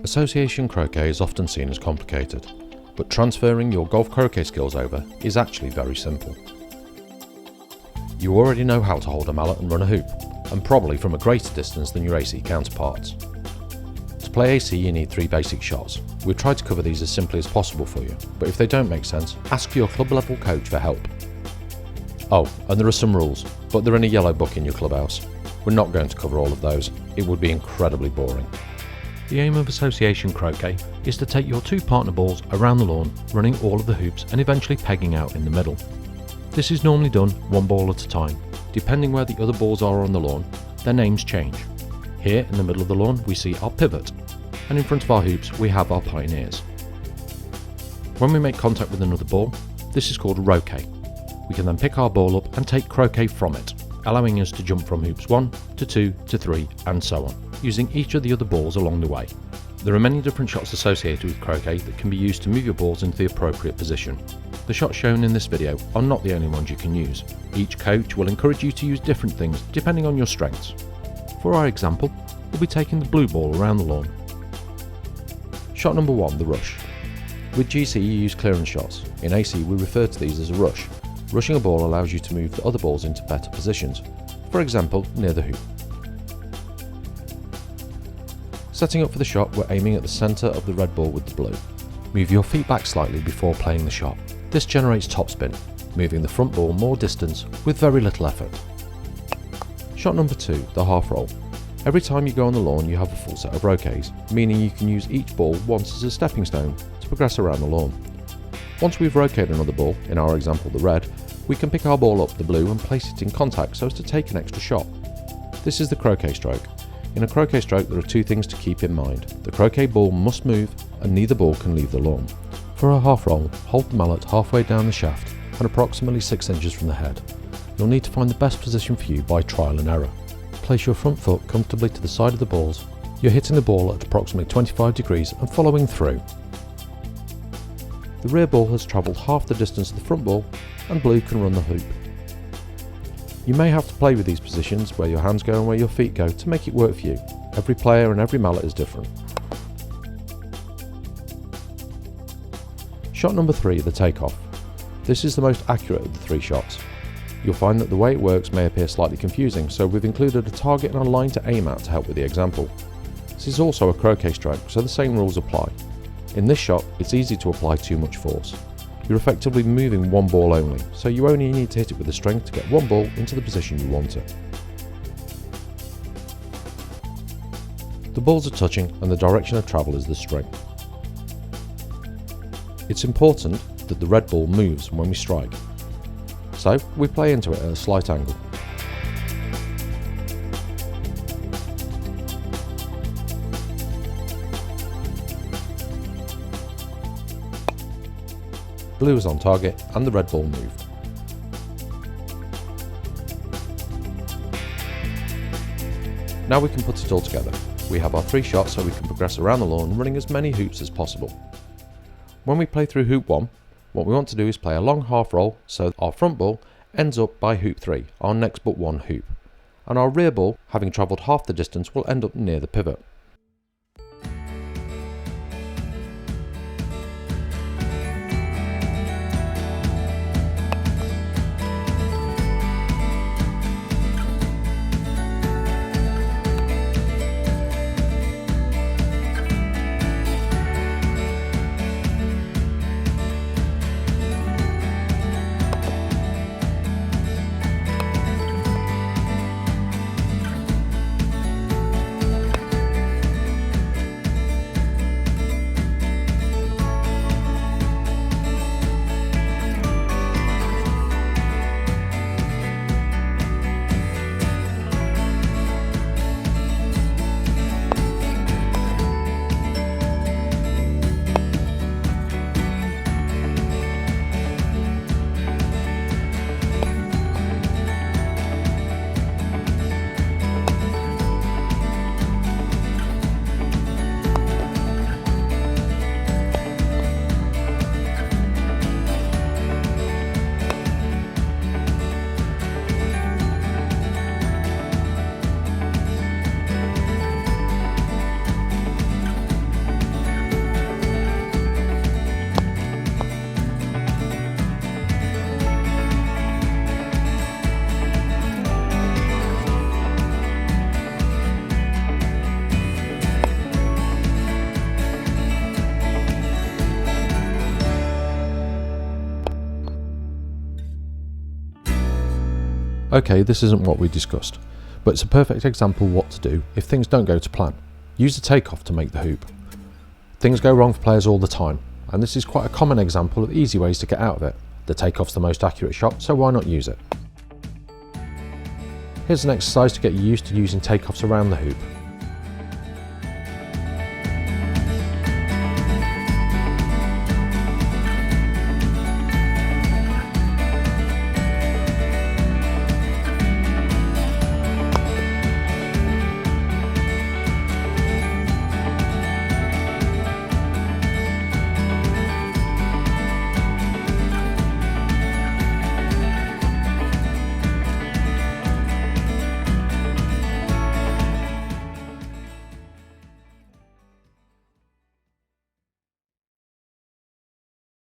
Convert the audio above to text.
Association croquet is often seen as complicated, but transferring your golf croquet skills over is actually very simple. You already know how to hold a mallet and run a hoop, and probably from a greater distance than your AC counterparts. To play AC you need 3 basic shots. We've tried to cover these as simply as possible for you, but if they don't make sense, ask for your club level coach for help. Oh, and there are some rules, but they're in a yellow book in your clubhouse. We're not going to cover all of those, it would be incredibly boring. The aim of Association Croquet is to take your 2 partner balls around the lawn, running all of the hoops and eventually pegging out in the middle. This is normally done 1 ball at a time. Depending where the other balls are on the lawn, their names change. Here in the middle of the lawn we see our pivot, and in front of our hoops we have our pioneers. When we make contact with another ball, this is called a roquet. We can then pick our ball up and take croquet from it, allowing us to jump from hoops 1 to 2 to 3 and so on, using each of the other balls along the way. There are many different shots associated with croquet that can be used to move your balls into the appropriate position. The shots shown in this video are not the only ones you can use. Each coach will encourage you to use different things depending on your strengths. For our example, we'll be taking the blue ball around the lawn. Shot number 1, the rush. With GC you use clearance shots. In AC we refer to these as a rush. Rushing a ball allows you to move the other balls into better positions, for example near the hoop. Setting up for the shot, we're aiming at the centre of the red ball with the blue. Move your feet back slightly before playing the shot. This generates topspin, moving the front ball more distance with very little effort. Shot number 2, the half roll. Every time you go on the lawn you have a full set of roquets, meaning you can use each ball once as a stepping stone to progress around the lawn. Once we've roqueted another ball, in our example the red, we can pick our ball up the blue and place it in contact so as to take an extra shot. This is the croquet stroke. In a croquet stroke there are 2 things to keep in mind. The croquet ball must move and neither ball can leave the lawn. For a half roll, hold the mallet halfway down the shaft and approximately 6 inches from the head. You'll need to find the best position for you by trial and error. Place your front foot comfortably to the side of the balls. You're hitting the ball at approximately 25 degrees and following through. The rear ball has travelled half the distance of the front ball and blue can run the hoop. You may have to play with these positions, where your hands go and where your feet go, to make it work for you. Every player and every mallet is different. Shot number 3, the takeoff. This is the most accurate of the 3 shots. You'll find that the way it works may appear slightly confusing, so we've included a target and a line to aim at to help with the example. This is also a croquet stroke, so the same rules apply. In this shot, it's easy to apply too much force. You're effectively moving 1 ball only, so you only need to hit it with the strength to get 1 ball into the position you want it. The balls are touching and the direction of travel is the string. It's important that the red ball moves when we strike, so we play into it at a slight angle. Blue is on target and the red ball moved. Now we can put it all together. We have our 3 shots so we can progress around the lawn running as many hoops as possible. When we play through hoop 1, what we want to do is play a long half roll so our front ball ends up by hoop 3, our next but 1 hoop, and our rear ball, having travelled half the distance, will end up near the pivot. Okay, this isn't what we discussed, but it's a perfect example of what to do if things don't go to plan. Use the takeoff to make the hoop. Things go wrong for players all the time, and this is quite a common example of easy ways to get out of it. The takeoff's the most accurate shot, so why not use it? Here's an exercise to get you used to using takeoffs around the hoop.